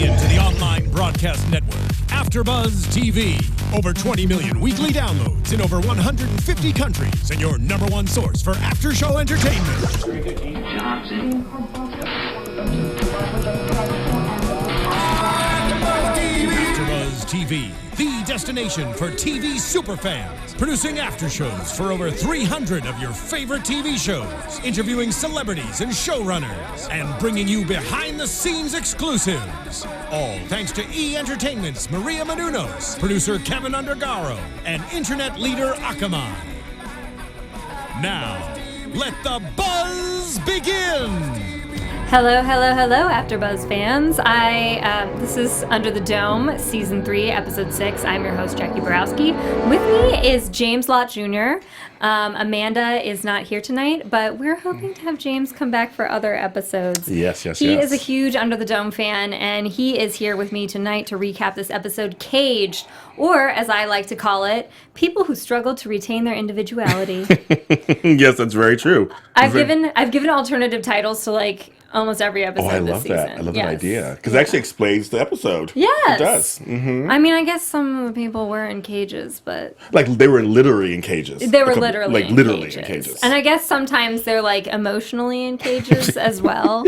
into the online broadcast network, AFTERBUZZ TV. Over 20 million weekly downloads in over 150 countries, and your number one source for after-show entertainment. AFTERBUZZ TV, the destination for TV superfans, producing after shows for over 300 of your favorite TV shows, interviewing celebrities and showrunners, and bringing you behind-the-scenes exclusives. All thanks to E! Entertainment's Maria Menounos, producer Kevin Undergaro, and internet leader Akamai. Now, let the buzz begin! Hello, hello, hello, AfterBuzz fans. This is Under the Dome, Season 3, Episode 6. I'm your host, Jacque Borowski. With me is James Lott Jr. Amanda is not here tonight, but we're hoping to have James come back for other episodes. Yes. He is a huge Under the Dome fan, and he is here with me tonight to recap this episode, Caged, or, as I like to call it, people who struggle to retain their individuality. Yes, that's very true. I've given alternative titles to, like, almost every episode this season. I love that idea. Because it actually explains the episode. Yes. It does. Mm-hmm. I mean, I guess some of the people were in cages, but... Like, they were literally in cages. They were literally in cages. And I guess sometimes they're, like, emotionally in cages as well.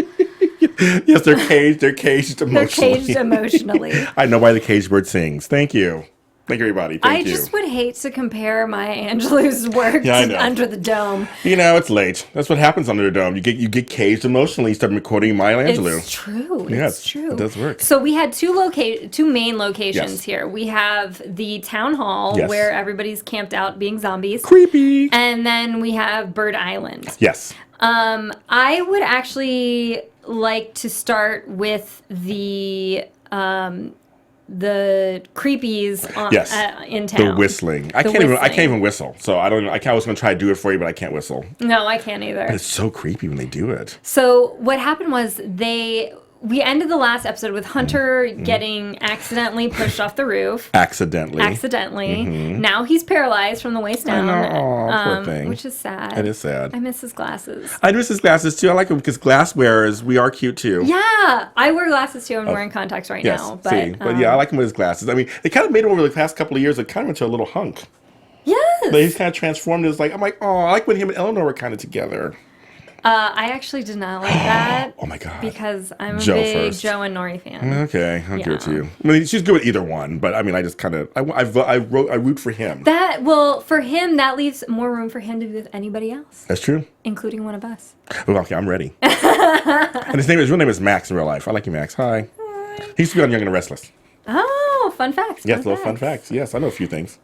Yes, they're caged. They're caged emotionally. They're caged emotionally. I know why the caged bird sings. Thank you. Thank you, everybody. Thank you. I just would hate to compare Maya Angelou's work to Under the Dome. You know, it's late. That's what happens under the dome. You get caged emotionally. You start quoting Maya Angelou. It's true. Yes, it's true. It does work. So we had two main locations here. We have the town hall where everybody's camped out being zombies. Creepy. And then we have Bird Island. Yes. I would actually like to start with the creepies in town. The whistling. I can't even whistle. So I don't know. I was going to try to do it for you, but I can't whistle. No, I can't either. But it's so creepy when they do it. So what happened was we ended the last episode with Hunter getting accidentally pushed off the roof. Accidentally. Mm-hmm. Now he's paralyzed from the waist down. Poor thing. Which is sad. It is sad. I miss his glasses. I miss his glasses too. I like them because glass wearers, we are cute too. Yeah. I wear glasses too. I'm wearing contacts right now. But yeah, I like him with his glasses. I mean, they kind of made him over the past couple of years, like kind of into a little hunk. Yes. But he's kind of transformed. I'm like, oh, I like when him and Eleanor were kind of together. I actually did not like that. Oh my god! Because I'm a big Joe and Nori fan. Okay, I'll give it to you. I mean, she's good with either one, but I mean, I just kind of I root for him. For him, that leaves more room for him to be with anybody else. That's true, including one of us. Well, okay, I'm ready. And his real name is Max in real life. I like you, Max. Hi. He used to be on Young and the Restless. Oh, fun facts. Yes, little fun facts. Yes, I know a few things.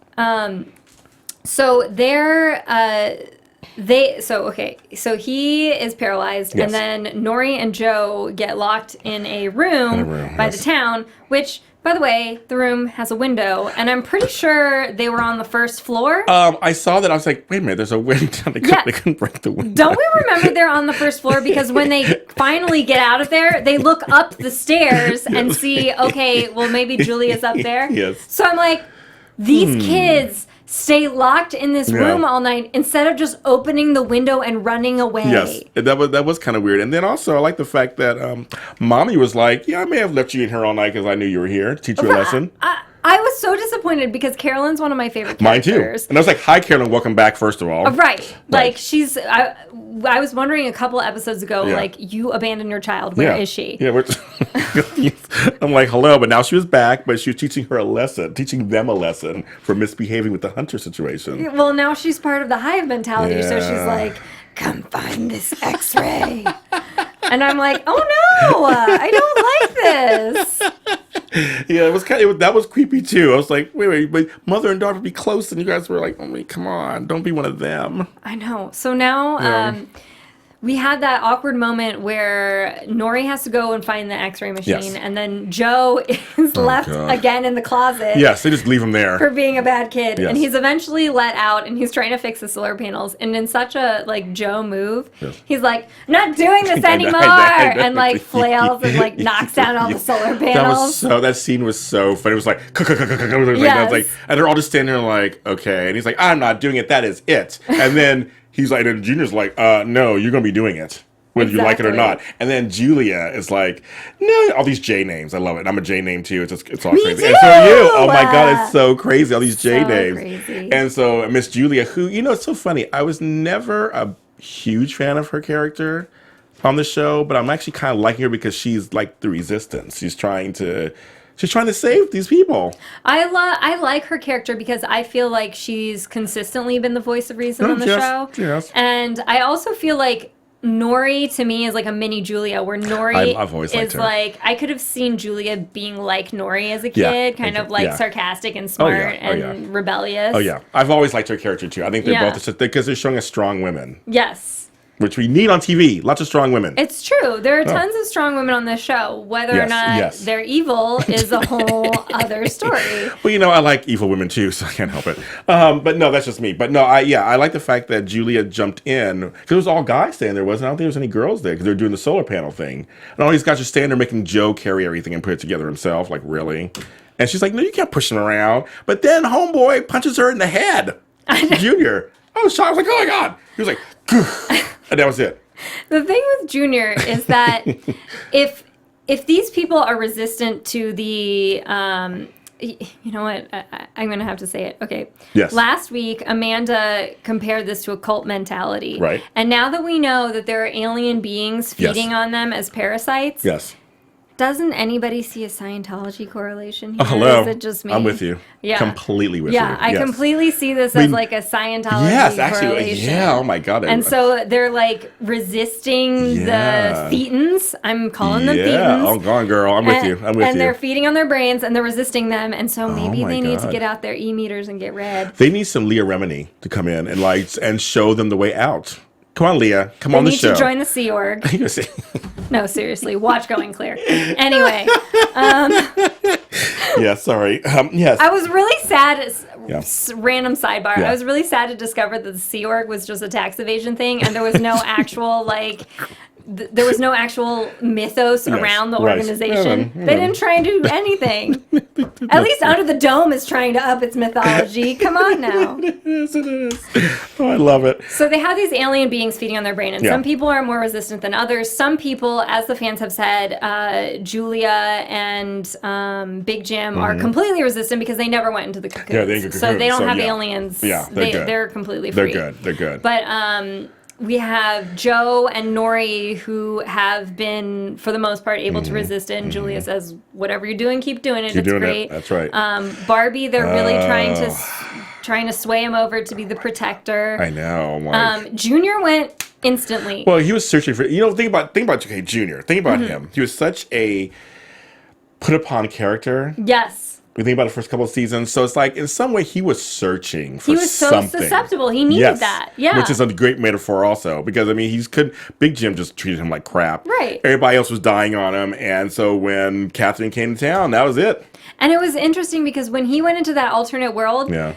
So So he is paralyzed, and then Nori and Joe get locked in a room by the town, which, by the way, the room has a window, and I'm pretty sure they were on the first floor. I saw that. I was like, wait a minute, there's a window. They couldn't break the window. Don't we remember they're on the first floor? Because when they finally get out of there, they look up the stairs and see, okay, well, maybe Julia's up there. Yes. So I'm like, these kids stay locked in this room all night instead of just opening the window and running away. Yes, that was kind of weird. And then also, I like the fact that Mommy was like, yeah, I may have left you in here all night because I knew you were here to teach you a lesson. I was so disappointed because Carolyn's one of my favorite characters. Mine too. And I was like, hi, Carolyn, welcome back, first of all. Right. Like, I was wondering a couple episodes ago, like, you abandoned your child. Where is she? Yeah, I'm like, hello. But now she was back, but she was teaching them a lesson for misbehaving with the Hunter situation. Well, now she's part of the hive mentality, so she's like, come find this x-ray. And I'm like, oh no, I don't like this. Yeah, that was creepy too. I was like, wait, but mother and daughter be close, and you guys were like, oh my, come on, don't be one of them. I know. So now, we had that awkward moment where Nori has to go and find the x-ray machine, and then Joe is left again in the closet. Yes, they just leave him there. For being a bad kid. Yes. And he's eventually let out, and he's trying to fix the solar panels. And in such a, Joe move, he's like, not doing this anymore! And, flails and, knocks down all the solar panels. That scene was so funny. It was like, and they're all just standing there like, okay. And he's like, I'm not doing it. That is it. And then... He's like, and Junior's like, no, you're going to be doing it. whether you like it or not. Exactly. And then Julia is like, no, all these J names. I love it. I'm a J name too. It's all Me crazy. too! And so are you. Oh my God, it's so crazy. All these J So names. crazy. And so Miss Julia, who, it's so funny. I was never a huge fan of her character on the show, but I'm actually kind of liking her because she's like the resistance. She's trying to save these people. I like her character because I feel like she's consistently been the voice of reason on the show. Yes. And I also feel like Nori to me is like a mini Julia, where Nori I've always liked is her. like, I could have seen Julia being like Nori as a kid, kind of like sarcastic and smart and rebellious. Oh yeah, I've always liked her character too. I think they're Yeah. both because they're showing us strong women, Yes. which we need on TV. Lots of strong women. It's true. There are tons of strong women on this show. Whether or not they're evil is a whole other story. Well, I like evil women too, so I can't help it. But no, that's just me. But no, I like the fact that Julia jumped in because it was all guys standing there, wasn't it? I don't think there was any girls there because they're doing the solar panel thing, and all these guys are standing there making Joe carry everything and put it together himself. Like, really? And she's like, no, you can't push him around. But then homeboy punches her in the head. Junior. I was shocked. I was like, oh my God. He was like, and that was it. The thing with Junior is that if these people are resistant to the you know what, I'm gonna have to say it. Okay. Yes. Last week, Amanda compared this to a cult mentality. Right. And now that we know that there are alien beings feeding on them as parasites, Yes. doesn't anybody see a Scientology correlation here? Hello. Is it just me? I'm with you. Yeah. Completely with you. Yeah, I Yes. completely see this as like a Scientology Yes, actually. correlation. Yeah. Oh my God. And so they're like resisting Yeah. the thetans. I'm calling them yeah. thetans. Oh, go on, girl. I'm with you. I'm with and you. they're feeding on their brains and they're resisting them. And so maybe my they need to God. get out their e-meters and get read. They need some Leah Remini to come in and show them the way out. Come on, Leah. Come on They the need show. to join the Sea Org. You see? No, seriously. Watch Going Clear. Anyway, Yeah, sorry. Yes. I was really sad. Yeah. Random sidebar. Yeah. I was really sad to discover that the Sea Org was just a tax evasion thing, and there was no actual there was no actual mythos around the right. organization. Yeah, They didn't try and do anything. At least Under the Dome is trying to up its mythology. Come on now. Yes, it is. Oh, I love it. So they have these alien beings feeding on their brain, and Yeah. some people are more resistant than others. Some people, as the fans have said, Julia and Big Jim are completely resistant because they never went into the cocoons. Mm-hmm. Yeah, they ain't so they don't cocoons, have so, yeah. aliens. Yeah, they're good. They're completely They're free. good. They're good. But we have Joe and Nori who have been, for the most part, able to resist it. And Julia says, whatever you're doing, keep doing it. Keep It's doing great. it. That's right. Barbie, they're really trying to sway him over to be the protector. I know. I'm like, Junior went instantly. well, he was searching for, think about okay, Junior. Think about him. He was such a put upon character. Yes. We think about the first couple of seasons. So it's like, in some way, he was searching for He was so something. susceptible. He needed that. Yeah. Which is a great metaphor also. Because, I mean, Big Jim just treated him like crap. Right. Everybody else was dying on him. And so when Catherine came to town, that was it. And it was interesting because when he went into that alternate world, Yeah.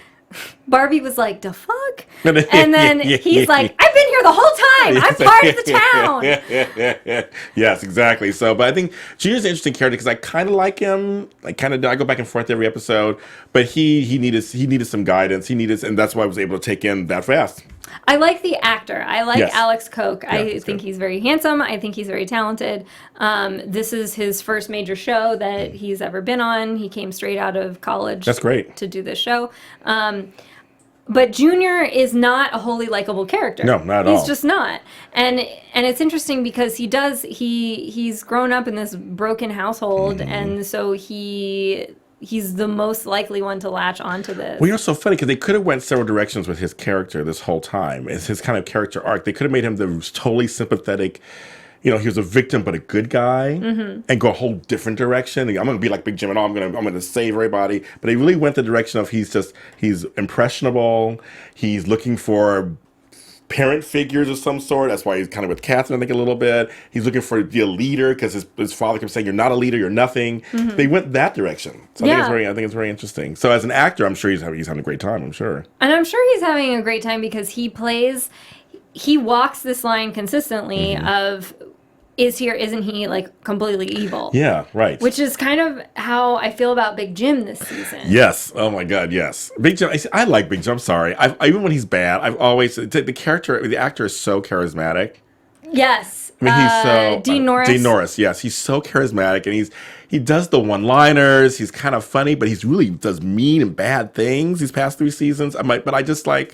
Barbie was like, the fuck? And then he's like, I've been here the whole time. I'm part of the town. Yes, exactly. So, but I think Junior's an interesting character because I kind of like him. I go back and forth every episode, but he needed some guidance. And that's why I was able to take in that fast. I like the actor. I like Yes. Alex Koch. I that's think good. he's very handsome. I think he's very talented. This is his first major show that he's ever been on. He came straight out of college. That's great. To do this show. But Junior is not a wholly likable character. No, not at all. He's just not. And it's interesting because he's grown up in this broken household, Mm-hmm. and so he's the most likely one to latch onto this. Well, it's so funny because they could have went several directions with his character this whole time. It's his kind of character arc. They could have made him the totally sympathetic, he was a victim but a good guy, and go a whole different direction. I'm going to be like Big Jim and all. I'm going to save everybody. But they really went the direction of he's impressionable. He's looking for parent figures of some sort. That's why he's kind of with Catherine, I think, a little bit. He's looking for to be a leader because his father kept saying, "You're not a leader. You're nothing." They went that direction. So I think it's very interesting. So as an actor, I'm sure he's having a great time. I'm sure. And I'm sure he's having a great time because he walks this line consistently of, is he or isn't he like completely evil? Yeah, right. Which is kind of how I feel about Big Jim this season. Yes. Oh my God. Yes. Big Jim. I like Big Jim. I'm sorry. Even when he's bad, I've always the actor is so charismatic. Yes. I mean, he's so Dean Norris. Dean Norris, yes, he's so charismatic, and he does the one-liners. He's kind of funny, but he's really does mean and bad things these past 3 seasons. But I just I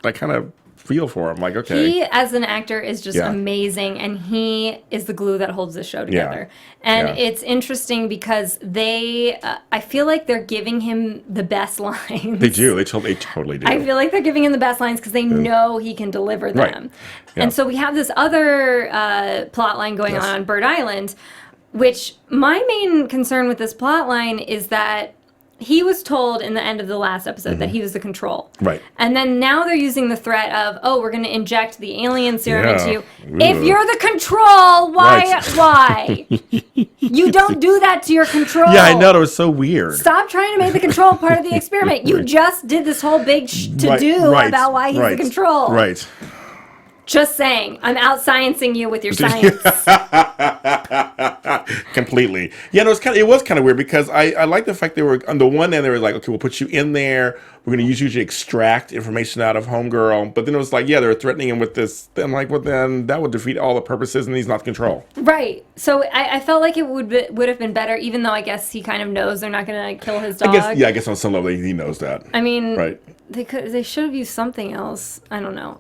kind of feel for him. Like, okay, he as an actor is just amazing, and he is the glue that holds the show together. And it's interesting because I feel like they're giving him the best lines. They do. They totally do. I feel like they're giving him the best lines because they know he can deliver them. Right. Yeah. And so we have this other plot line going on Bird Island, which my main concern with this plot line is that he was told in the end of the last episode that he was the control. Right. And then now they're using the threat of, oh, we're going to inject the alien serum into you. If you're the control, why? You don't do that to your control. Yeah, I know. It was so weird. Stop trying to make the control part of the experiment. You just did this whole big to-do about why he's the control. Right. Just saying. I'm out-sciencing you with your science. Completely. Yeah, no, it was kind of weird because I like the fact they were, on the one end, they were like, okay, we'll put you in there. We're going to use you to extract information out of Homegirl. But then it was like, they were threatening him with this. I'm like, well, then that would defeat all the purposes, and he's not control. Right. So I felt like it would have been better, even though I guess he kind of knows they're not going to kill his dog. I guess on some level he knows that. I mean, right. They should have used something else. I don't know.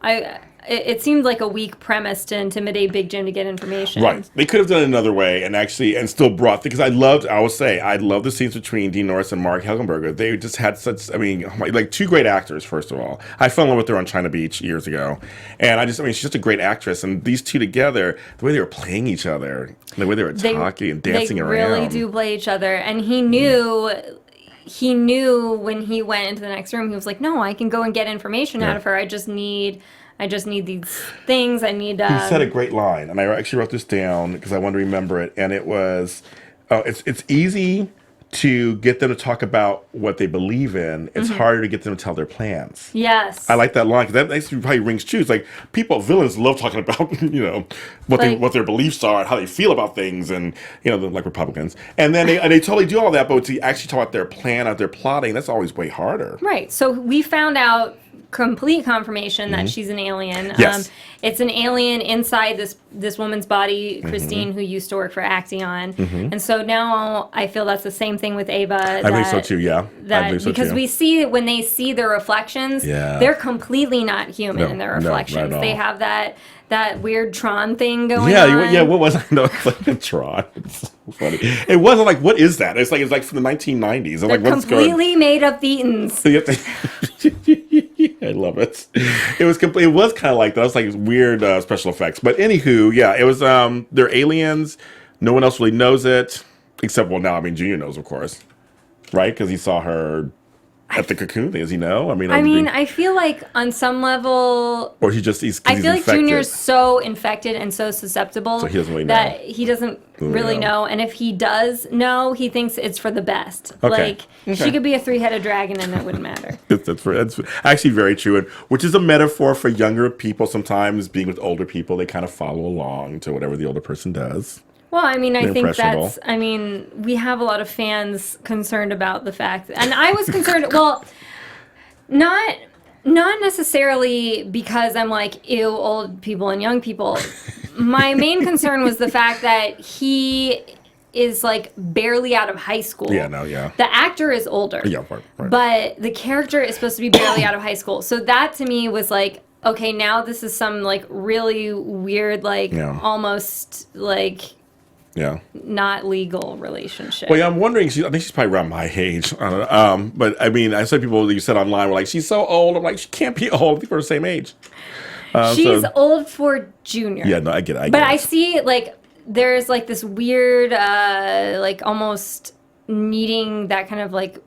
It seemed like a weak premise to intimidate Big Jim to get information. Right. They could have done it another way and still brought, because I love the scenes between Dean Norris and Mark Helgenberger. They just had such, like 2 great actors, first of all. I fell in love with her on China Beach years ago. And she's just a great actress. And these 2 together, the way they were playing each other, the way they were talking and dancing around. They really do play each other. And he knew... He knew when he went into the next room, he was like, no, I can go and get information out of her. I just need these things. He said a great line, and I actually wrote this down because I wanted to remember it. And it was, it's easy to get them to talk about what they believe in. It's harder to get them to tell their plans. Yes. I like that line because that actually probably rings true. It's like villains love talking about, what their beliefs are and how they feel about things, and, like Republicans. And then they totally do all that, but to actually talk about their plan, out their plotting, that's always way harder. Right. So we found out complete confirmation that she's an alien. Yes. It's an alien inside this woman's body, Christine, who used to work for Axion. And so now I feel that's the same thing with Ava. I believe so too, yeah. I believe so because too. we see when they see their reflections, they're completely not human in their reflections. Not at they all. have that weird Tron thing going on. Yeah, what was it? No, it's like a Tron. It's so funny. It wasn't like, what is that? It's like from the 1990s. They're completely made of Thetans. I love it. It was kind of like that. It was like weird special effects. But anywho, it was they're aliens. No one else really knows it except now. Junior knows, of course, right? Because he saw her at the cocoon thing. Does he know? I feel like on some level, or he's I feel like Junior's so infected and so susceptible so he doesn't really know. that he doesn't really know. And if he does know, he thinks it's for the best. Okay. She could be a 3-headed dragon and it wouldn't matter. That's actually very true, and which is a metaphor for younger people. Sometimes being with older people, they kind of follow along to whatever the older person does. Well, I think we have a lot of fans concerned about the fact, and I was concerned, well, not necessarily because I'm like, ew, old people and young people. My main concern was the fact that he is like barely out of high school. Yeah, no, yeah. The actor is older. Yeah, right. But the character is supposed to be barely out of high school. So that to me was like, okay, now this is some like really weird, almost like... Yeah. Not legal relationship. Well, yeah, I'm wondering. I think she's probably around my age. I don't know. But I saw people you said online were like, she's so old. I'm like, she can't be old. I think we're the same age. She's old for Junior. Yeah, no, I get it. But I see there's like this weird, almost needing that kind of like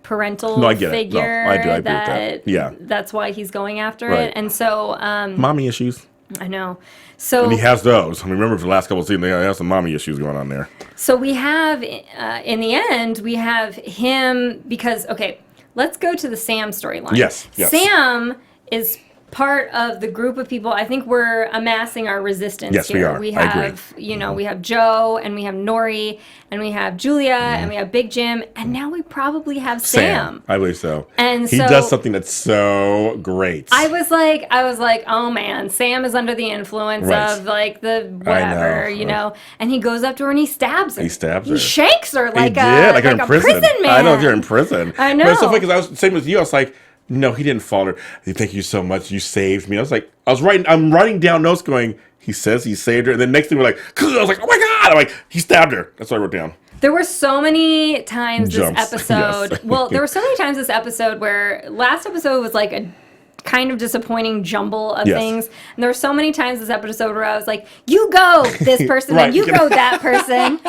parental figure. No, I do. I agree with that. Yeah. That's why he's going after it. And so, mommy issues. I know. So, and he has those. Remember for the last couple of seasons, he has some mommy issues going on there. So we have, in the end, we have him because, okay, let's go to the Sam storyline. Yes. Sam is part of the group of people. I think we're amassing our resistance Yes, here. we are. We I agree. have, we have Joe, and we have Nori, and we have Julia, and we have Big Jim, and now we probably have Sam. I believe so. And he does something that's so great. I was like, oh man, Sam is under the influence of like the whatever, and he goes up to her and he stabs her. He stabs her. He shakes her like like a prison man. I know, if you're in prison. I know. But it's so funny because I was same with you. I was like, no, he didn't fall her. Thank you so much. You saved me. I'm writing down notes going, he says he saved her. And then next thing we're like, I was like, oh my God. I'm like, he stabbed her. That's what I wrote down. There were so many times Jumps. this episode. Yes. Well, there were so many times this episode where last episode was like a kind of disappointing jumble of things. And there were so many times this episode where I was like, you go this person and you go that person.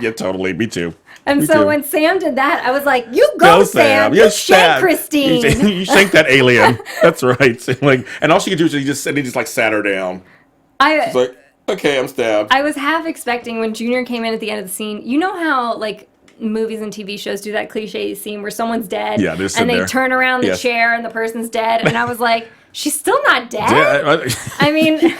Yeah, totally. Me too. And so when Sam did that, I was like, you go Sam. You shank Christine. You shank that alien. That's right. Like, and all she could do is he just like sat her down. She's like, okay, I'm stabbed. I was half expecting when Junior came in at the end of the scene, you know how like movies and TV shows do that cliche scene where someone's dead and they turn around the chair and the person's dead, and I was like, she's still not dead. I mean,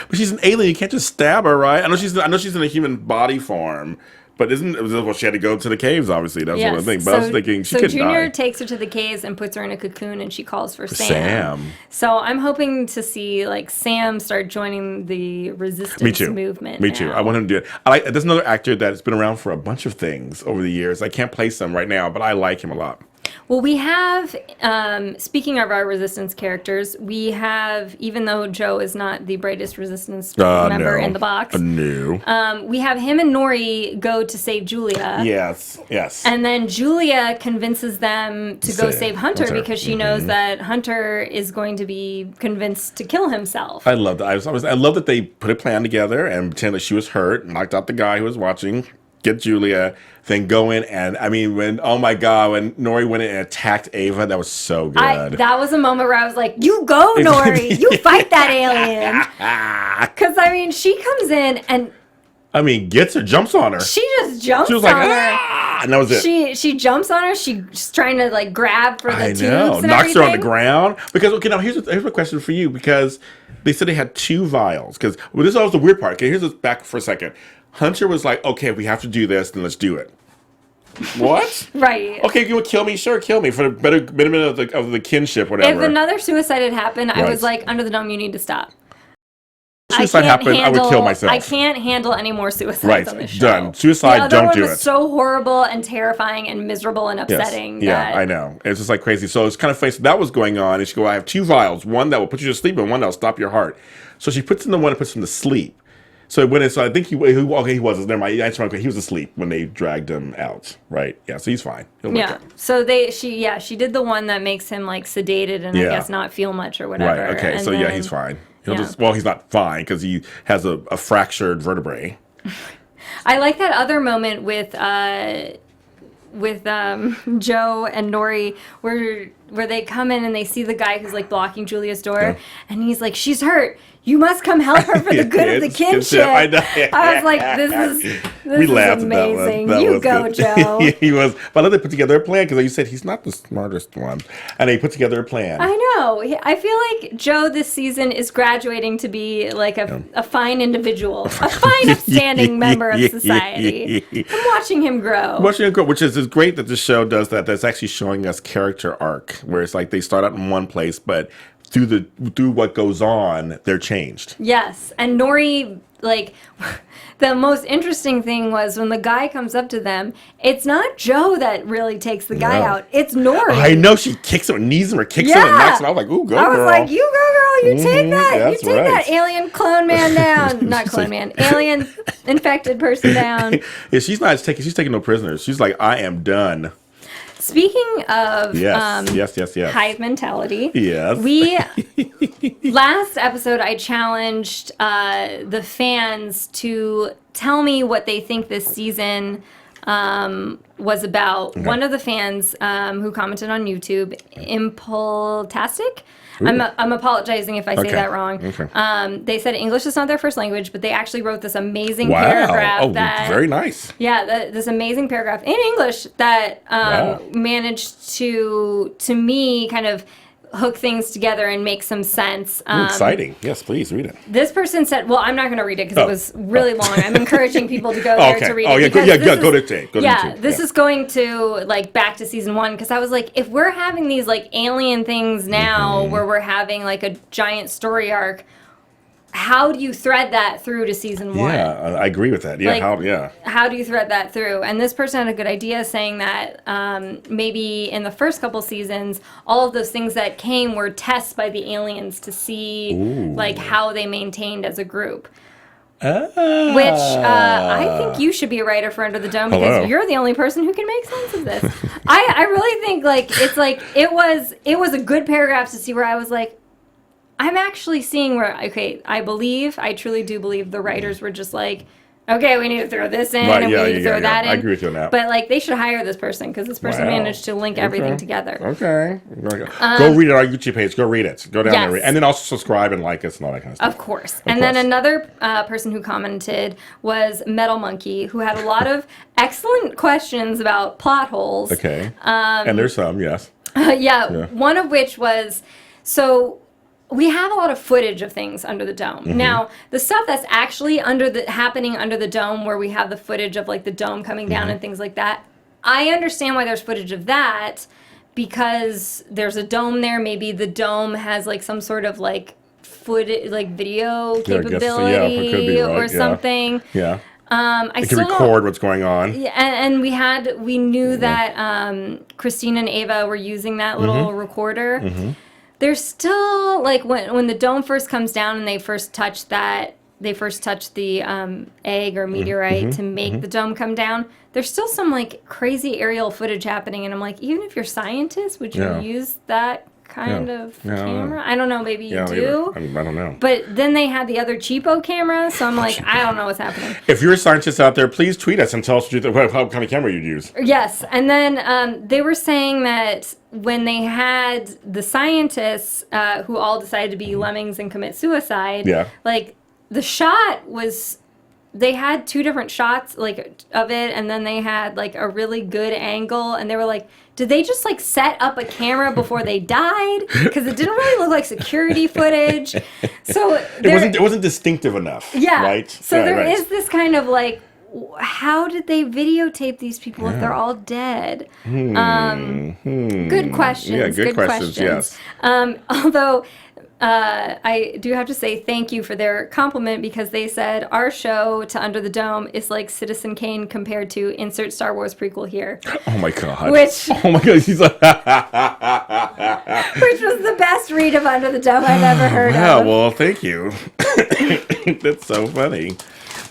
but she's an alien. You can't just stab her, right? I know she's in a human body form, but she had to go to the caves? Obviously, that's what I think. But I was thinking she could die. So Junior takes her to the caves and puts her in a cocoon, and she calls for Sam. So I'm hoping to see like Sam start joining the resistance movement. Me too. I want him to do it. There's another actor that's been around for a bunch of things over the years. I can't place him right now, but I like him a lot. Well, we have, speaking of our resistance characters, we have, even though Joe is not the brightest resistance member in the box, we have him and Nori go to save Julia. Yes. And then Julia convinces them to go save Hunter because she knows that Hunter is going to be convinced to kill himself. I love that. I love that they put a plan together and pretend that she was hurt, knocked out the guy who was watching, get Julia, then go in and, when Nori went in and attacked Ava, that was so good. That was a moment where I was like, you go, Nori, you fight that alien. Because, she comes in and... gets her, jumps on her. She just jumps on her. And that was it. She jumps on her. She's trying to, like, grab for the tubes and knocks everything. her on the ground. Because, okay, now here's a question for you. Because they said they had 2 vials. Because, this was the weird part. Okay, here's this back for a second. Hunter was like, okay, if we have to do this, then let's do it. What? Right. Okay, if you would kill me, sure, kill me for the benefit of the kinship, whatever. If another suicide had happened, I was like, Under the Dome, you need to stop. Suicide happened, I would kill myself. I can't handle any more suicides on this show. Done. Suicide, don't do it. Was so horrible and terrifying and miserable and upsetting. Yes. Yeah, I know. It's just like crazy. So it's kind of funny. So that was going on. And she go, I have 2 vials. One that will put you to sleep and one that will stop your heart. So she puts in the one that puts him to sleep. So I think he was. Never mind. He was asleep when they dragged him out. Right? Yeah. So he's fine. So she did the one that makes him like sedated and I guess not feel much or whatever. Right. Okay. And he's fine. He's not fine because he has a fractured vertebrae. I like that other moment with Joe and Nori where they come in and they see the guy who's like blocking Julia's door and he's like, she's hurt. You must come help her for the good of the kinship. I know. I was like, this is amazing. You go, Joe. He was. But I love they put together a plan because you said he's not the smartest one. And they put together a plan. I know. I feel like Joe this season is graduating to be like a fine individual, a fine upstanding member of society. I'm watching him grow. Which is great that the show does that. That's actually showing us character arc where it's like they start out in one place, but through what goes on, they're changed. Yes, and Nori, like, the most interesting thing was when the guy comes up to them, it's not Joe that really takes the guy out, it's Nori. I know, she kicks him, knees him, or kicks him and knocks him. I was like, ooh, go girl. I was like, you go girl, you take that. You take that alien clone man down. Not clone man, alien infected person down. Yeah, she's taking no prisoners. She's like, I am done. Speaking of yes. hive mentality, yes. Last episode I challenged the fans to tell me what they think this season was about. Okay. One of the fans who commented on YouTube, Impultastic. I'm apologizing if I say that wrong. Okay. They said English is not their first language, but they actually wrote this amazing paragraph. Oh, very nice. Yeah, this amazing paragraph in English that managed to me kind of hook things together and make some sense. Exciting. Yes, please read it. This person said, well, I'm not going to read it because it was really long. I'm encouraging people to go there to read it. Go to Jane. This is going to, like, back to season 1, because I was like, if we're having these, like, alien things now where we're having, like, a giant story arc, how do you thread that through to season 1? Yeah, I agree with that. Yeah, like, how do you thread that through? And this person had a good idea, saying that maybe in the first couple seasons, all of those things that came were tests by the aliens to see like how they maintained as a group. Which I think you should be a writer for Under the Dome, because you're the only person who can make sense of this. I really think it was a good paragraph to see where I was like, I'm actually seeing where, I truly do believe the writers were just like, okay, we need to throw this in, and we need to throw that in. I agree with you on that. But, like, they should hire this person, because this person managed to link everything together. Okay. Go read it on our YouTube page. Go read it. Go down there. And then also subscribe and like us and all that kind of stuff. Of course. Then another person who commented was Metal Monkey, who had a lot of excellent questions about plot holes. Okay. And there's some, yes. One of which was, so we have a lot of footage of things under the dome. Now, the stuff that's actually happening under the dome, where we have the footage of, like, the dome coming down and things like that, I understand why there's footage of that, because there's a dome there. Maybe the dome has, like, some sort of, like, footage, like, video capability or something. Yeah. It can record what's going on. Yeah, and we knew that Christine and Ava were using that little recorder. There's still, like, when the dome first comes down and they first touch the egg or meteorite to make the dome come down, there's still some, like, crazy aerial footage happening, and I'm like, even if you're scientists, would you use that kind of camera? I don't know, maybe you do. I don't know. But then they had the other cheapo camera, so I'm like, I don't know what's happening. If you're a scientist out there, please tweet us and tell us what kind of camera you'd use. Yes, and then they were saying that when they had the scientists who all decided to be lemmings and commit suicide, like, the shot was, they had 2 different shots, like, of it, and then they had, like, a really good angle, and they were like, did they just, like, set up a camera before they died? Because it didn't really look like security footage. So it wasn't distinctive enough. Yeah. Right? So there is this kind of, like, how did they videotape these people if they're all dead? Good questions. Yeah, good questions, yes. Although I do have to say thank you for their compliment, because they said our show to Under the Dome is like Citizen Kane compared to insert Star Wars prequel here. Oh my god. Oh my god, she's like which was the best read of Under the Dome I've ever heard of. Yeah, well, thank you. That's so funny.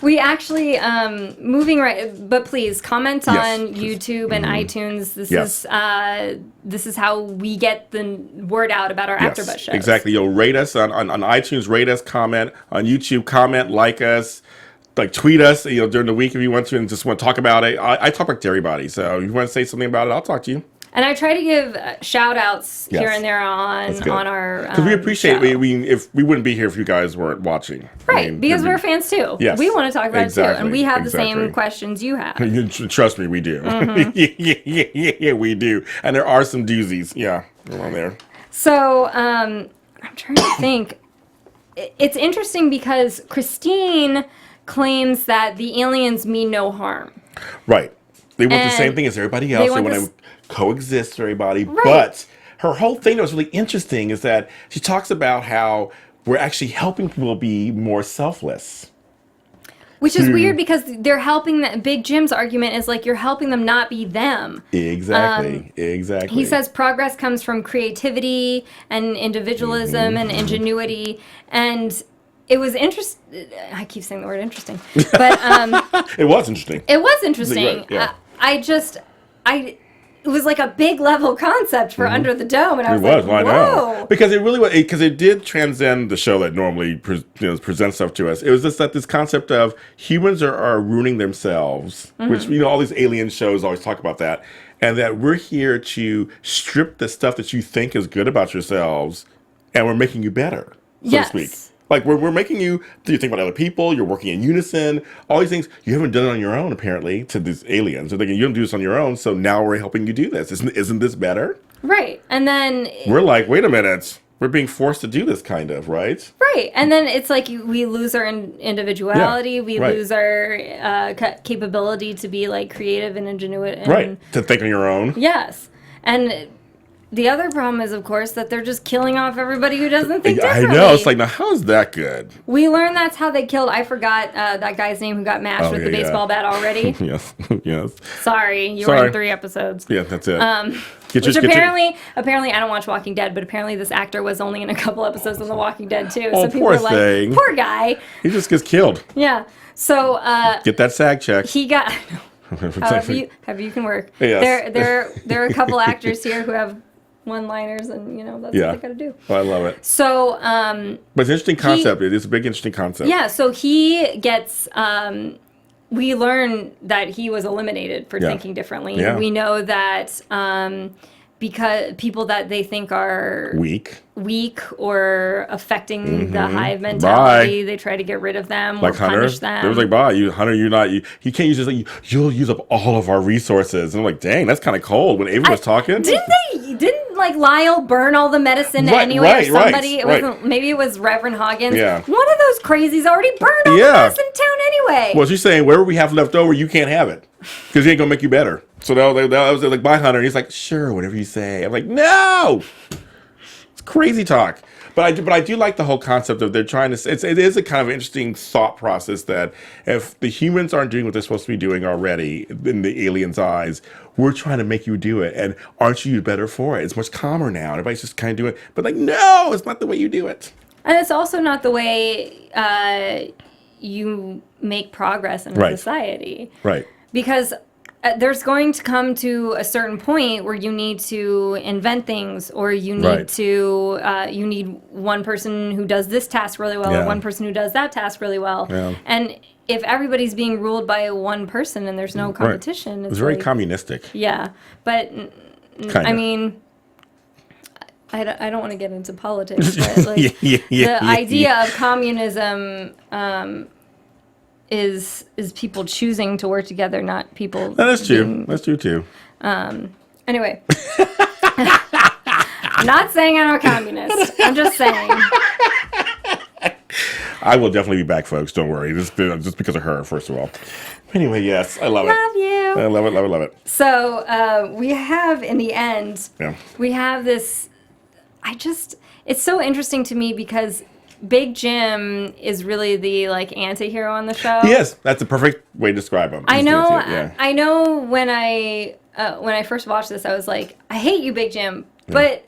We actually, moving right, but please comment on YouTube and iTunes. This is how we get the word out about our AfterBuzz shows. Exactly. You'll rate us on iTunes, rate us, comment on YouTube, comment, like us, like tweet us, during the week if you want to, and just want to talk about it. I talk back to everybody, so if you want to say something about it, I'll talk to you. And I try to give shout outs here and there on our because we appreciate it. If we wouldn't be here if you guys weren't watching. Right, because we're fans too. Yes. We want to talk about it too. And we have the same questions you have. Trust me, we do. Yeah, we do. And there are some doozies. Yeah, on there. So, I'm trying to think. It's interesting because Christine claims that the aliens mean no harm. Right. They want the same thing as everybody else. They want to coexist with everybody. Right. But her whole thing that was really interesting is that she talks about how we're actually helping people be more selfless. Which is weird, because they're helping Big Jim's argument is like, you're helping them not be them. Exactly. He says progress comes from creativity and individualism and ingenuity. And it was interesting. I keep saying the word interesting. But it was interesting. It was interesting. Right, yeah. It was like a big level concept for Under the Dome, and I was like, whoa. I know. Because it really was, because it did transcend the show that normally presents stuff to us. It was just that this concept of humans are ruining themselves, which, all these alien shows always talk about that, and that we're here to strip the stuff that you think is good about yourselves, and we're making you better, so to speak. Like, we're making you think about other people, you're working in unison, all these things. You haven't done it on your own, apparently, to these aliens. They're thinking, you don't do this on your own, so now we're helping you do this. Isn't this better? Right. And then we're like, wait a minute. We're being forced to do this kind of, right? Right. And then it's like we lose our individuality. We lose our capability to be like creative and ingenuity. Right. To think on your own. Yes. And the other problem is, of course, that they're just killing off everybody who doesn't think differently. I know. It's like, now, how's that good? We learned that's how they killed. I forgot that guy's name who got mashed with the baseball bat already. Yes. Sorry. You were in 3 episodes. Yeah, that's it. Which apparently, I don't watch Walking Dead, but apparently this actor was only in a couple episoves on The Walking Dead, too. Oh, so people poor are like, thing. poor guy. He just gets killed. Yeah. So get that SAG check. He got. However you can work. Yes. There are a couple actors here who have one-liners, and that's what they got to do. Oh, I love it. So, but it's an interesting concept. It is a big, interesting concept. Yeah. So he gets. We learn that he was eliminated for thinking differently. Yeah. We know that because people that they think are weak or affecting the hive mentality, they try to get rid of them or punish them. They was like, Hunter, you can't use this. Like, you'll use up all of our resources. And I'm like, dang, that's kind of cold. When Avery was talking, didn't like Lyle burn all the medicine anyway? Or somebody, maybe it was Reverend Hoggins. Yeah. One of those crazies already burned all the medicine in town anyway. Well, she's saying whatever we have left over, you can't have it because he ain't gonna make you better. So that was like, bye, Hunter. And he's like, sure, whatever you say. I'm like, no. It's crazy talk. But I do like the whole concept of they're trying to. It is a kind of interesting thought process that if the humans aren't doing what they're supposed to be doing already in the aliens' eyes, we're trying to make you do it. And aren't you better for it? It's much calmer now. Everybody's just kind of doing it. But like, no, it's not the way you do it. And it's also not the way you make progress in a society. Right. Because there's going to come to a certain point where you need to invent things, or you need to you need one person who does this task really well, or one person who does that task really well. Yeah. And if everybody's being ruled by one person and there's no competition, it's very communistic. Yeah, but I mean, I don't want to get into politics, but like the idea of communism. Is people choosing to work together, not people. That's true. That's true too. Anyway, I'm not saying I'm a communist. I'm just saying. I will definitely be back, folks. Don't worry. Just because of her, first of all. Anyway, yes, I love it. Love you. I love it. Love it. Love it. So we have in the end. Yeah. We have this. It's so interesting to me because Big Jim is really the like anti-hero on the show. Yes, that's a perfect way to describe him. I know. I know when I first watched this, I was like, I hate you, Big Jim, but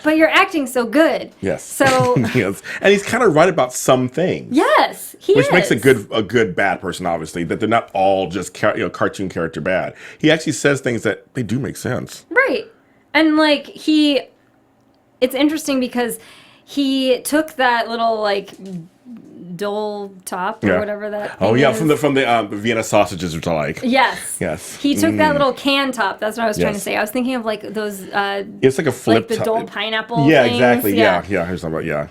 you're acting so good. Yes. So yes, and he's kind of right about some things. Yes, which makes a good bad person. Obviously, that they're not all just cartoon character bad. He actually says things that they do make sense. Right, and like it's interesting because he took that little like dole top or whatever that thing is. from the Vienna sausages, which I like. Yes. He took that little can top. That's what I was trying to say. I was thinking of like those. It's like a flip. Like the dole pineapple. Yeah, things. Exactly. Yeah. Here's something about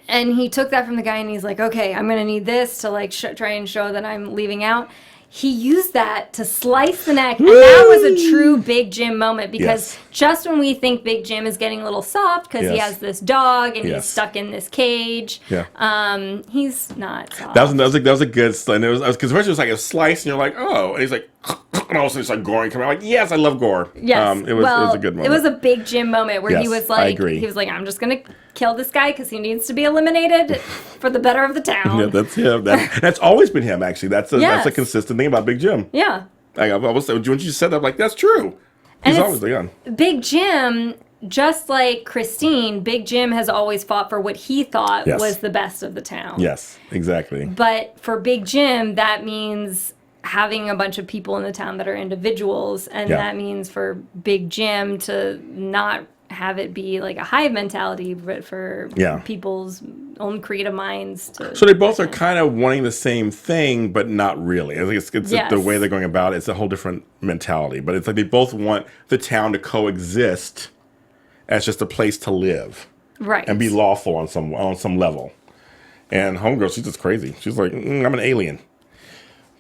And he took that from the guy, and he's like, "Okay, I'm gonna need this to like try and show that I'm leaving out." He used that to slice the neck, and that was a true Big Jim moment because just when we think Big Jim is getting a little soft because he has this dog and he's stuck in this cage, he's not soft. That was a good, and it was because first it was like a slice, and you're like, oh, and he's like, and all of a sudden it's like gore coming out. Like, yes, I love gore. Yes, it was a good moment. It was a Big Jim moment where he was like, I agree. He was like, I'm just gonna kill this guy because he needs to be eliminated for the better of the town. Yeah, that's him. That's always been him. Actually, that's a consistent thing about Big Jim. Yeah. I was when you said that, I'm like, that's true. He's always Big Jim, just like Christine, Big Jim has always fought for what he thought was the best of the town. Yes, exactly. But for Big Jim, that means having a bunch of people in the town that are individuals, and that means for Big Jim to not have it be like a hive mentality, but for people's own creative minds to. So they both are kind of wanting the same thing, but not really. I think it's the way they're going about it. It's a whole different mentality, but it's like they both want the town to coexist as just a place to live, right, and be lawful on some level. And Homegirl, she's just crazy. She's like, I'm an alien.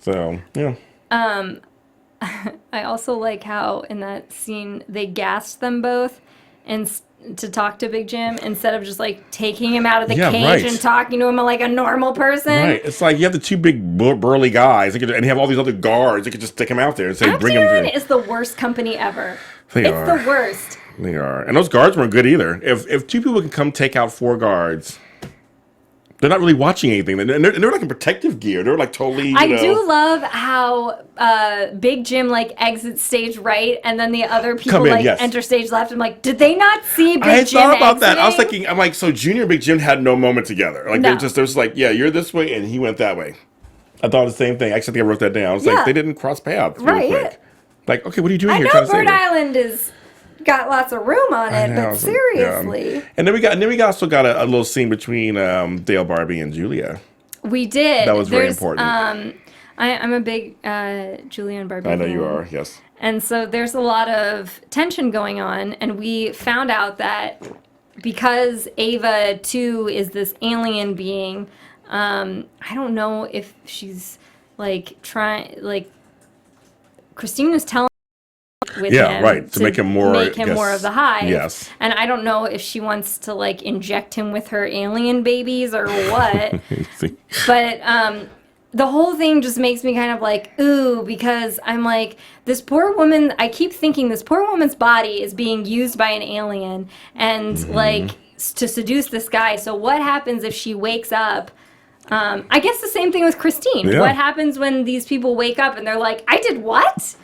So yeah. I also like how in that scene they gassed them both to talk to Big Jim instead of just like taking him out of the cage right. and talking to him like a normal person. Right. It's like you have the two big burly guys, and you have all these other guards. You could just stick them out there and say, bring them through. Is the worst company ever. It's the worst. They are. And those guards weren't good either. If two people can come take out 4 guards, they're not really watching anything. And they're like in protective gear. They're like totally, I do love how Big Jim like exits stage right, and then the other people enter stage left. I'm like, did they not see Big Jim I thought about that. I was exiting? thinking, I'm like, so Junior and Big Jim had no moment together. Like, there's like, yeah, you're this way, and he went that way. I thought the same thing. Actually, I think I wrote that down. I was like, they didn't cross paths real quick. Like, okay, what are you doing here? I know Bird Island is got lots of room on it, but seriously. Yeah. And then we also got a little scene between Dale, Barbie, and Julia. We did. That was very important. I'm a big Julia and Barbie I know fan. you are, yes. And so there's a lot of tension going on, and we found out that because Ava, too, is this alien being, I don't know if she's, like, Christine was telling with him right, to make him more of the hive. Yes. And I don't know if she wants to, like, inject him with her alien babies or what. But the whole thing just makes me kind of like, ooh, because I'm like, this poor woman, I keep thinking this poor woman's body is being used by an alien and, like, to seduce this guy. So what happens if she wakes up? I guess the same thing with Christine. Yeah. What happens when these people wake up and they're like, I did what?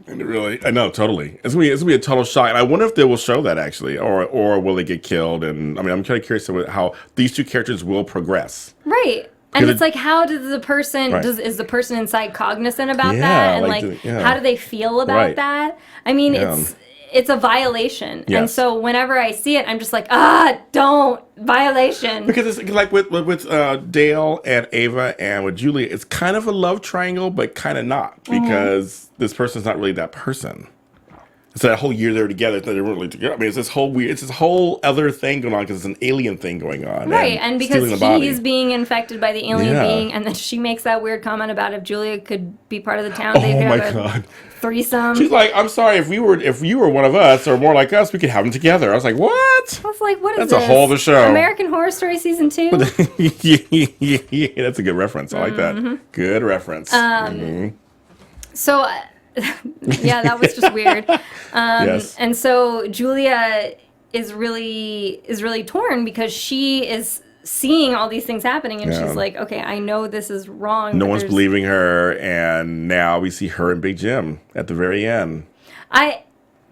And really, I know, totally. It's gonna be a total shock. And I wonder if they will show that actually, or will they get killed? And I mean, I'm kind of curious about how these two characters will progress. Right. And it's like, how does the person is the person inside cognizant about that? And how do they feel about that? I mean, it's a violation. Yes. And so whenever I see it, I'm just like, don't violation. Because it's like with Dale and Ava and with Julia, it's kind of a love triangle, but kind of not, because this person's not really that person. It's that whole year they're together, they're really together. I mean, it's this whole other thing going on because it's an alien thing going on, right? And because he's being infected by the alien being, and then she makes that weird comment about if Julia could be part of the town, they could have a threesome. She's like, I'm sorry, if you were one of us or more like us, we could have them together. I was like, what? I was like, what is that's this? That's a whole other show. American Horror Story season 2. Yeah, that's a good reference. I like that. Good reference. So. Yeah, that was just weird. Yes. And so Julia is really torn because she is seeing all these things happening, and she's like, okay, I know this is wrong. No one's believing her, and now we see her and Big Jim at the very end.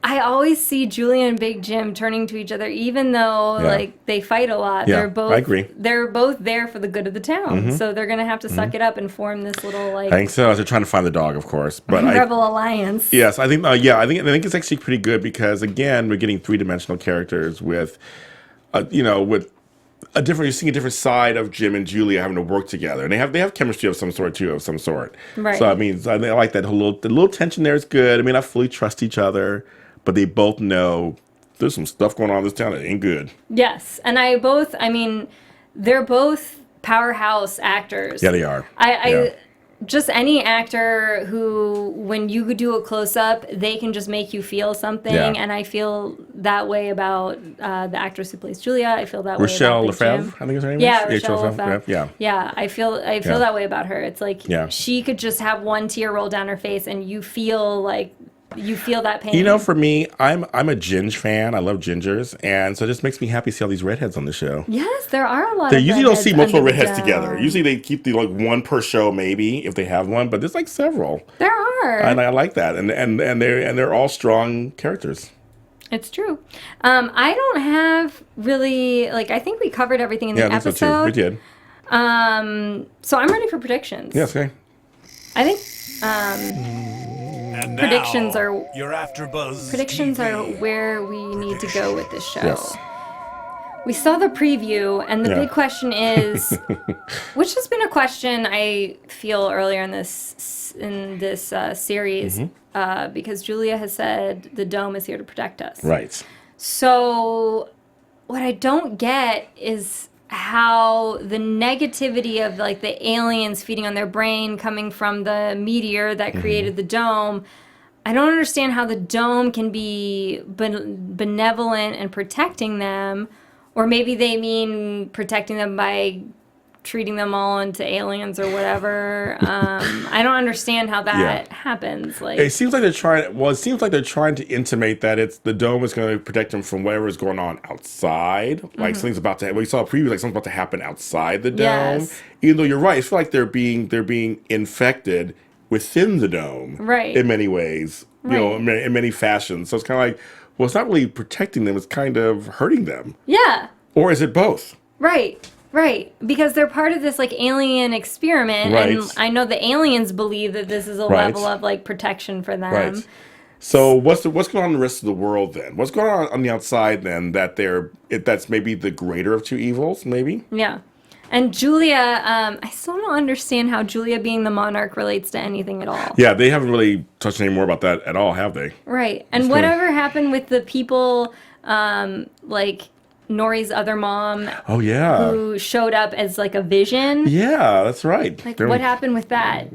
I always see Julia and Big Jim turning to each other, even though like they fight a lot. Yeah, I agree. They're both there for the good of the town, so they're gonna have to suck it up and form this little like. I think so. They're trying to find the dog, of course, but Rebel Alliance. Yes, I think. I think it's actually pretty good because again, we're getting 3-dimensional characters with, with a different. You're seeing a different side of Jim and Julia having to work together, and they have chemistry of some sort too, Right. So I mean, I like that the little tension there is good. I mean, I fully trust each other. But they both know there's some stuff going on in this town that ain't good. Yes. And they're both powerhouse actors. Yeah, they are. Just any actor who, when you do a close-up, they can just make you feel something. Yeah. And I feel that way about the actress who plays Julia. I feel that way about Big Jim. I think is her name. Yeah, Rochelle Lefebvre. Yeah. Yeah, I feel that way about her. It's like she could just have one tear roll down her face and you feel that pain. For me, I'm a Ginge fan. I love gingers, and so it just makes me happy to see all these redheads on the show. Yes, there are a lot. They usually don't see multiple redheads together. Usually they keep the one per show, maybe if they have one, but there's like several. There are, and I like that, and they're all strong characters. It's true. I don't have really I think we covered everything in the episode. So too. We did. So I'm ready for predictions. Yes, okay. I think. And predictions now, are your AFTERBUZZ predictions TV are where we need to go with this show. Yes. We saw the preview, and the big question is, which has been a question I feel earlier in this series, because Julia has said the dome is here to protect us. Right. So, what I don't get is how the negativity of the aliens feeding on their brain coming from the meteor that created the dome, I don't understand how the dome can be benevolent and protecting them, or maybe they mean protecting them by treating them all into aliens or whatever. I don't understand how that happens. Like, it seems like they're trying. Well, it seems like they're trying to intimate that the dome is going to protect them from whatever is going on outside. Like something's about to. We saw a preview, like something's about to happen outside the dome. Yes. Even though you're right, I feel like they're being infected within the dome, right? In many ways, you know, in many fashions. So it's kind of like, well, it's not really protecting them; it's kind of hurting them. Yeah. Or is it both? Right. Right, because they're part of this like alien experiment, and I know the aliens believe that this is a level of like protection for them. Right. So what's going on in the rest of the world then? What's going on the outside then that that's maybe the greater of two evils, maybe? Yeah. And Julia, I still don't understand how Julia being the monarch relates to anything at all. Yeah, they haven't really touched any more about that at all, have they? Right. And whatever happened with the people, like Nori's other mom. Oh, yeah. Who showed up as like a vision. Yeah, that's right. Like, what happened with that?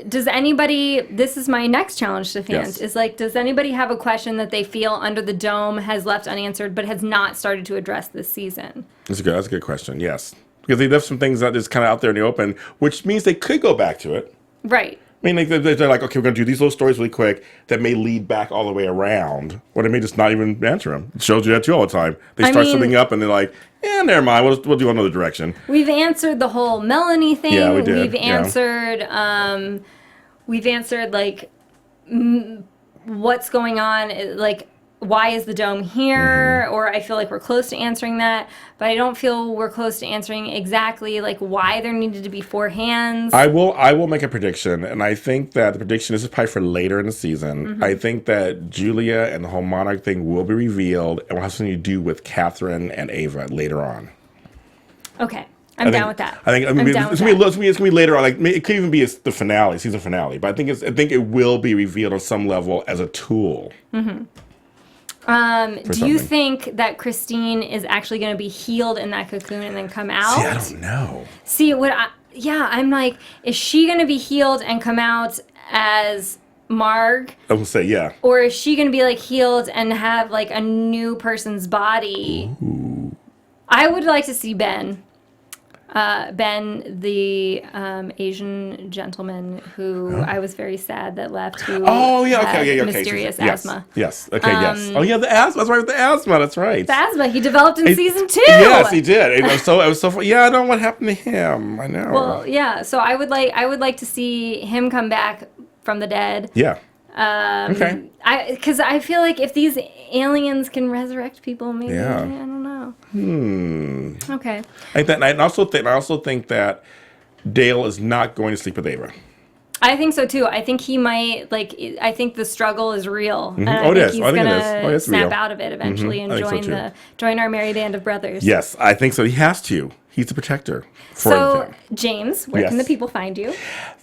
Does anybody, this is my next challenge to fans, is like, does anybody have a question that they feel Under the Dome has left unanswered but has not started to address this season? That's a good question, yes. Because they left some things that is kind of out there in the open, which means they could go back to it. Right. I mean, they're like, okay, we're going to do these little stories really quick that may lead back all the way around, or they may just not even answer them. It shows you that too all the time. They start something up and they're like, never mind, we'll do another direction. We've answered the whole Melanie thing. Yeah, we did. We've answered like what's going on, like why is the dome here? Or I feel like we're close to answering that, but I don't feel we're close to answering exactly like why there needed to be 4 hands. I will make a prediction, and I think that the prediction, this is probably for later in the season. I think that Julia and the whole monarch thing will be revealed and will have something to do with Catherine and Ava later on. Okay. I'm down with that. It's gonna be later on. Like it could even be the finale, season finale. But I think it will be revealed on some level as a tool. Do you think that Christine is actually going to be healed in that cocoon and then come out? See, I don't know. See, I'm like, is she going to be healed and come out as Marg? I will say, yeah. Or is she going to be like healed and have like a new person's body? Ooh. I would like to see Ben. Ben, the Asian gentleman who I was very sad that left. Who mysterious asthma. Yes. Okay. Yes. Oh yeah, the asthma. That's right. The asthma. That's right. The asthma he developed in season 2. Yes, he did. It was so. Yeah, I know what happened to him. I know. Well, yeah. So I would like to see him come back from the dead. Yeah. Okay. Because I feel like if these aliens can resurrect people, maybe I don't know. Okay. I also think that Dale is not going to sleep with Ava. I think so too. I think he might I think the struggle is real. And I think he's gonna snap out of it eventually and join our merry band of brothers. Yes, I think so. He has to. He's the protector. So, James, where can the people find you?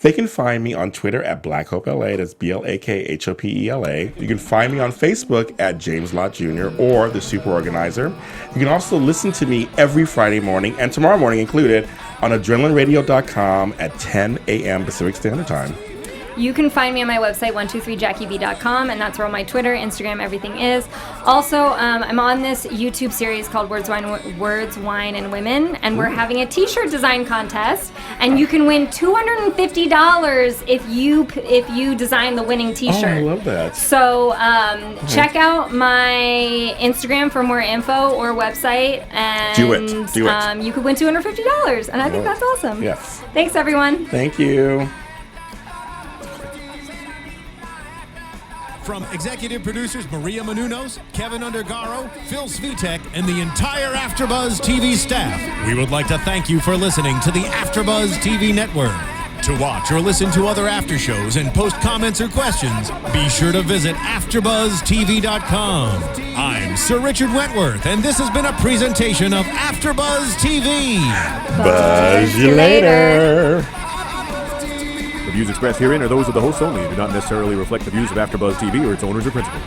They can find me on Twitter at BlackHopeLA. That's BlackHopela. You can find me on Facebook at James Lott Jr. or The Super Organizer. You can also listen to me every Friday morning and tomorrow morning included on AdrenalineRadio.com at 10 a.m. Pacific Standard Time. You can find me on my website, 123jackieb.com, and that's where all my Twitter, Instagram, everything is. Also, I'm on this YouTube series called Words, Wine, and Women, and we're having a t-shirt design contest, and you can win $250 if you design the winning t-shirt. Oh, I love that. So check out my Instagram for more info or website, and do it. You could win $250, and I think that's awesome. Yes. Thanks, everyone. Thank you. From executive producers Maria Menounos, Kevin Undergaro, Phil Svitek, and the entire AfterBuzz TV staff, we would like to thank you for listening to the AfterBuzz TV network. To watch or listen to other after shows and post comments or questions, be sure to visit AfterBuzzTV.com. I'm Sir Richard Wentworth, and this has been a presentation of AfterBuzz TV. Buzz you later. The views expressed herein are those of the hosts only and do not necessarily reflect the views of AfterBuzz TV or its owners or principals.